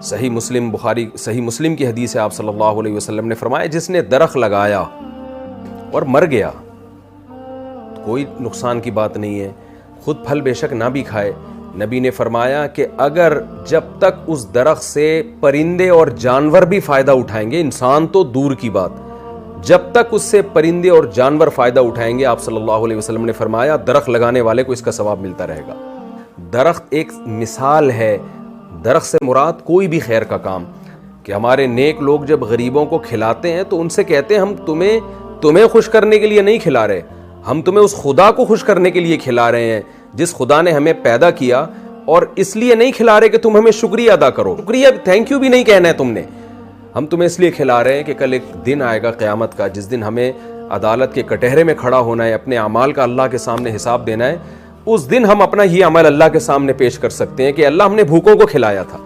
صحیح مسلم کی حدیث ہے، آپ صلی اللہ علیہ وسلم نے فرمایا جس نے درخت لگایا اور مر گیا کوئی نقصان کی بات نہیں ہے، خود پھل بے شک نہ بھی کھائے، نبی نے فرمایا کہ اگر جب تک اس درخت سے پرندے اور جانور بھی فائدہ اٹھائیں گے، انسان تو دور کی بات، جب تک اس سے پرندے اور جانور فائدہ اٹھائیں گے، آپ صلی اللہ علیہ وسلم نے فرمایا درخت لگانے والے کو اس کا ثواب ملتا رہے گا۔ درخت ایک مثال ہے، درخت سے مراد کوئی بھی خیر کا کام، کہ ہمارے نیک لوگ جب غریبوں کو کھلاتے ہیں تو ان سے کہتے ہیں ہم تمہیں خوش کرنے کے لیے نہیں کھلا رہے، ہم تمہیں اس خدا کو خوش کرنے کے لیے کھلا رہے ہیں جس خدا نے ہمیں پیدا کیا، اور اس لیے نہیں کھلا رہے کہ تم ہمیں شکریہ ادا کرو، شکریہ تھینک یو بھی نہیں کہنا ہے تم نے، ہم تمہیں اس لیے کھلا رہے ہیں کہ کل ایک دن آئے گا قیامت کا جس دن ہمیں عدالت کے کٹہرے میں کھڑا ہونا ہے، اپنے اعمال کا اللہ کے سامنے حساب دینا ہے، اس دن ہم اپنا یہ عمل اللہ کے سامنے پیش کر سکتے ہیں کہ اللہ ہم نے بھوکوں کو کھلایا تھا۔